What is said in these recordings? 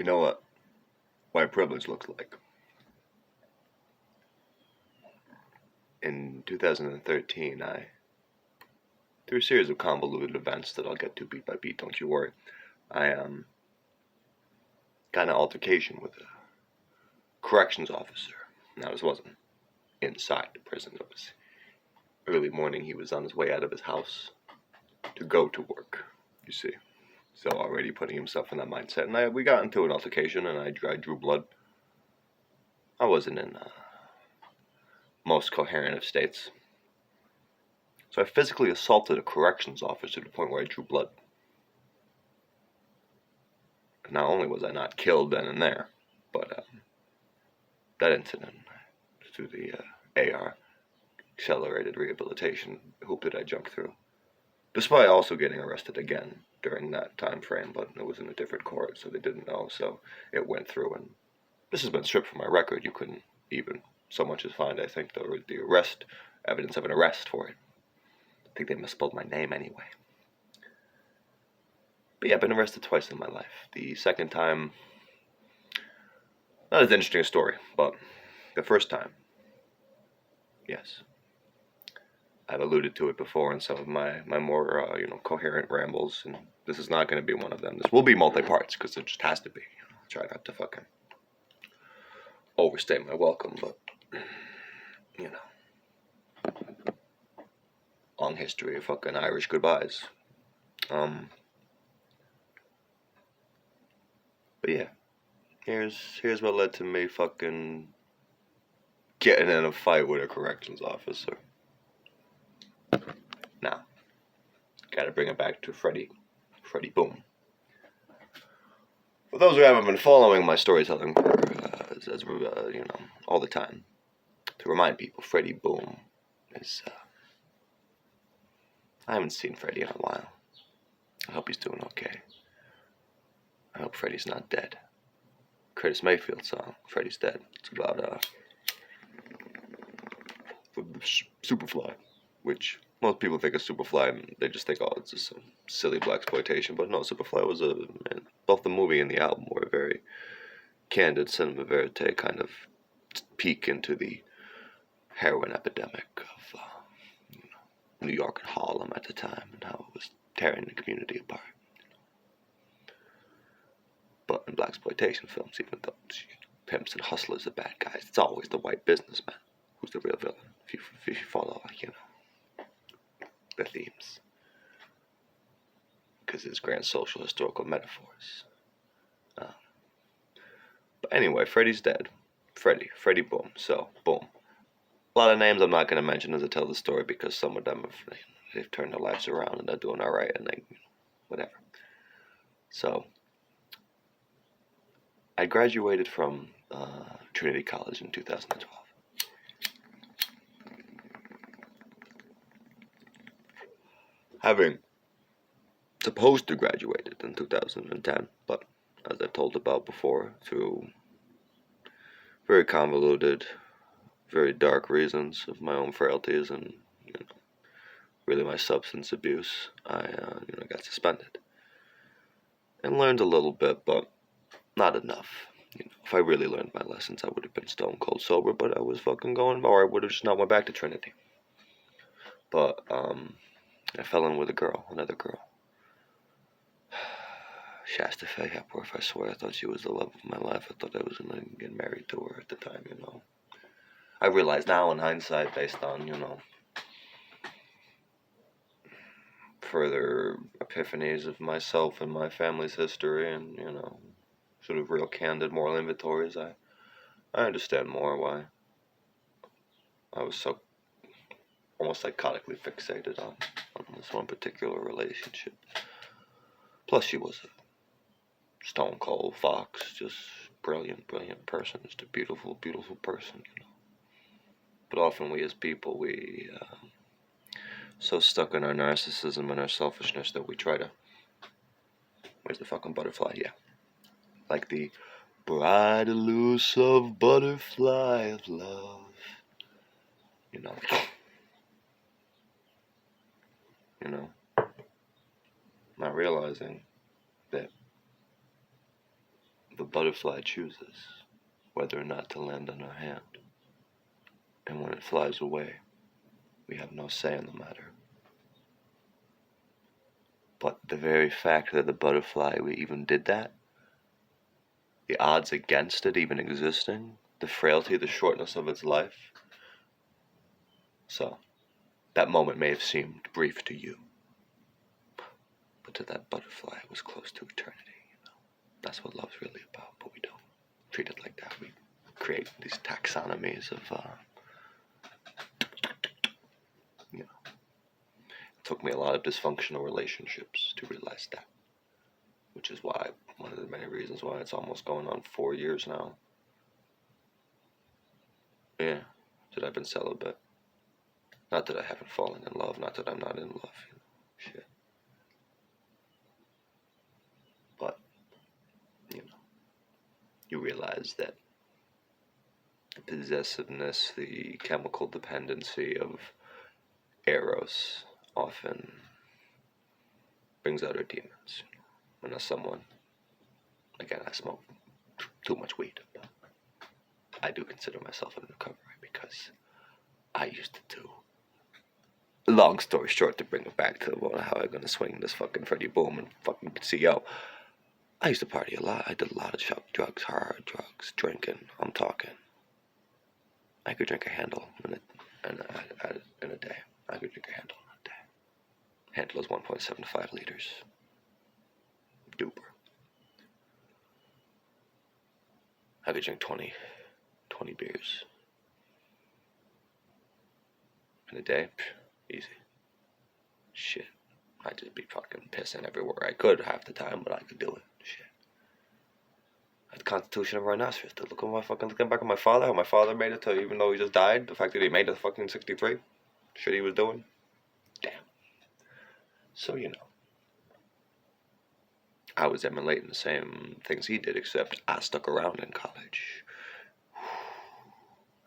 You know what white privilege looks like? In 2013, through a series of convoluted events that I'll get to beat by beat, don't you worry, I got in an altercation with a corrections officer. Now, this wasn't inside the prison. It was early morning. He was on his way out of his house to go to work, you see. So already putting himself in that mindset. And we got into an altercation, and I drew blood. I wasn't in most coherent of states. So I physically assaulted a corrections officer to the point where I drew blood. Not only was I not killed then and there, but that incident, through the AR, accelerated rehabilitation hoop that I jumped through, despite also getting arrested again during that time frame, but it was in a different court, so they didn't know, so it went through, and this has been stripped from my record. You couldn't even so much as find, I think, the arrest, evidence of an arrest for it. I think they misspelled my name anyway. But yeah, I've been arrested twice in my life. The second time, not as interesting a story, but the first time, yes. I've alluded to it before in some of my more, coherent rambles, and this is not going to be one of them. This will be multi-parts, because it just has to be. I'll try not to fucking overstay my welcome, but, long history of fucking Irish goodbyes. But yeah, here's what led to me fucking getting in a fight with a corrections officer. Now, gotta bring it back to Freddie Boom. For those who haven't been following my storytelling, all the time, to remind people, Freddie Boom is, I haven't seen Freddie in a while. I hope he's doing okay. I hope Freddie's not dead. Curtis Mayfield song, Freddie's Dead. It's about, Superfly, which most people think of Superfly and they just think, oh, it's just some silly blaxploitation. But no, Superfly was both the movie and the album were a very candid cinema verite kind of peek into the heroin epidemic of New York and Harlem at the time and how it was tearing the community apart. But in blaxploitation films, even though pimps and hustlers are bad guys, it's always the white businessman who's the real villain. If you follow, the themes, because it's grand social historical metaphors. But anyway, Freddie's dead. Freddie Boom. So Boom. A lot of names I'm not going to mention as I tell the story because some of them they've turned their lives around and they're doing all right and they whatever. So I graduated from Trinity College in 2012. Having supposed to graduated in 2010, but as I told about before, through very convoluted, very dark reasons of my own frailties and really my substance abuse, I got suspended and learned a little bit, but not enough. If I really learned my lessons, I would have been stone cold sober, but I was fucking going, or I would have just not went back to Trinity. But I fell in with another girl. Shasta Faye Hepworth, I swear, I thought she was the love of my life. I thought I was going to get married to her at the time, I realize now in hindsight, based on, further epiphanies of myself and my family's history and, sort of real candid moral inventories, I understand more why I was so almost psychotically fixated on this one particular relationship. Plus, she was a stone cold fox, just brilliant person, just a beautiful person, But often we as people, we so stuck in our narcissism and our selfishness that we try to, where's the fucking butterfly? Yeah. Like the bright elusive butterfly of love, not realizing that The butterfly chooses whether or not to land on our hand. And when it flies away, we have no say in the matter. But the very fact that the butterfly even did that, the odds against it even existing, the frailty, the shortness of its life. So, that moment may have seemed brief to you, but to that butterfly it was close to eternity. That's what love's really about, but we don't treat it like that. We create these taxonomies of, it took me a lot of dysfunctional relationships to realize that, which is why, one of the many reasons why it's almost going on 4 years now. Yeah, that I've been celibate. Not that I haven't fallen in love, not that I'm not in love, shit. But, you realize that the possessiveness, the chemical dependency of Eros often brings out our demons. When someone, again, I smoke too much weed, but I do consider myself in recovery because I used to do. Long story short, to bring it back to how I'm gonna swing this fucking Freddie Boom and fucking CEO. I used to party a lot. I did a lot of drugs, hard drugs, drinking. I'm talking. I could drink a handle in a day. I could drink a handle in a day. Handle is 1.75 liters. Duper. I could drink 20 beers in a day. Easy. Shit. I'd just be fucking pissing everywhere I could half the time, but I could do it. Shit. I had the constitution of a rhinoceros. Looking back at my father, how my father made it to, even though he just died, the fact that he made it to fucking 63, shit he was doing. Damn. So, I was emulating the same things he did, except I stuck around in college.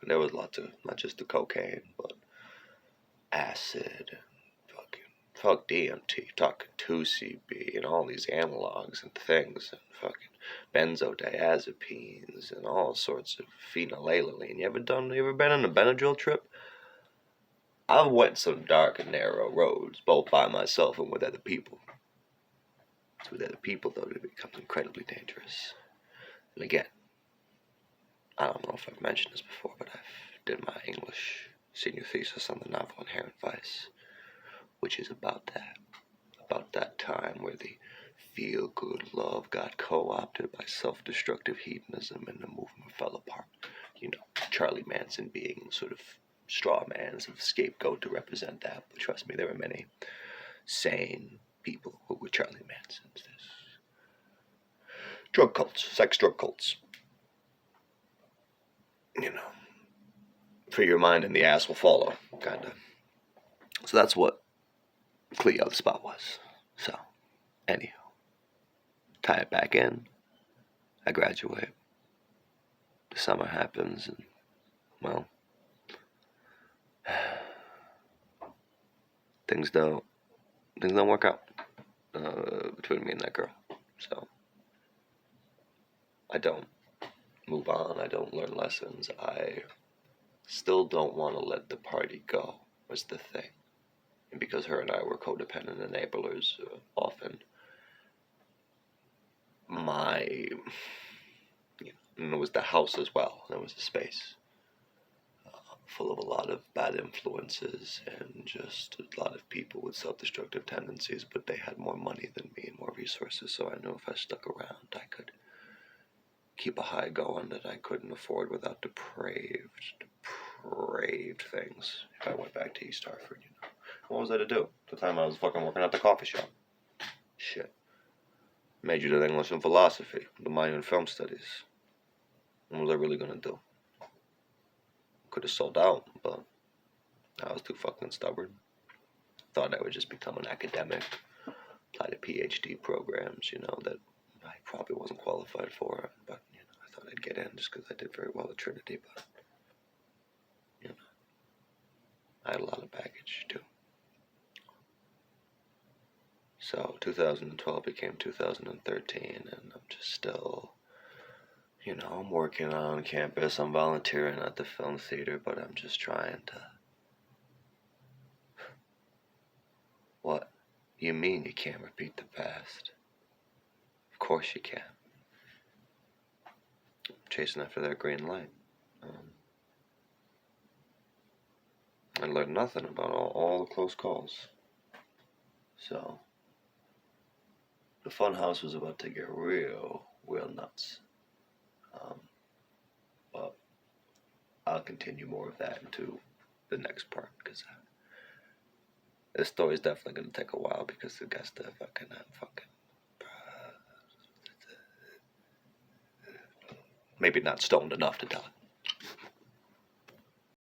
And there was lots of, not just the cocaine, but acid, fuck DMT, talking 2CB, and all these analogs and things, and fucking benzodiazepines, and all sorts of phenylalanine. You ever been on a Benadryl trip? I've went some dark and narrow roads, both by myself and with other people. It's with other people, though, that it becomes incredibly dangerous. And again, I don't know if I've mentioned this before, but I did my English senior thesis on the novel Inherent Vice, which is about that time where the feel-good love got co-opted by self-destructive hedonism and the movement fell apart. Charlie Manson being sort of straw man, sort of scapegoat to represent that. But trust me, there were many sane people who were Charlie Mansons. Drug cults, sex drug cults. Free your mind and the ass will follow, kinda. So that's what Cleo the spot was. So, anyhow, tie it back in. I graduate. The summer happens, and well, things don't work out between me and that girl. So I don't move on. I don't learn lessons. I still don't want to let the party go. Was the thing. And because her and I were codependent enablers, often and it was the house as well. There was a space full of a lot of bad influences and just a lot of people with self-destructive tendencies, but they had more money than me and more resources, so I knew if I stuck around, I could keep a high going that I couldn't afford without depraved things if I went back to East Hartford, What was I to do? At the time I was fucking working at the coffee shop. Shit. Majored in English and philosophy, the minor in film studies. What was I really gonna do? Could have sold out, but I was too fucking stubborn. Thought I would just become an academic, apply to PhD programs, that I probably wasn't qualified for, but, I thought I'd get in just because I did very well at Trinity, but, I had a lot of baggage, too. So, 2012 became 2013, and I'm just still I'm working on campus. I'm volunteering at the film theater, but I'm just trying to. What? You mean you can't repeat the past? Of course you can. I'm chasing after that green light. I learned nothing about all the close calls. So, the fun house was about to get real nuts. Um, but I'll continue more of that into the next part because this story's definitely going to take a while because it gets to fucking maybe not stoned enough to tell it.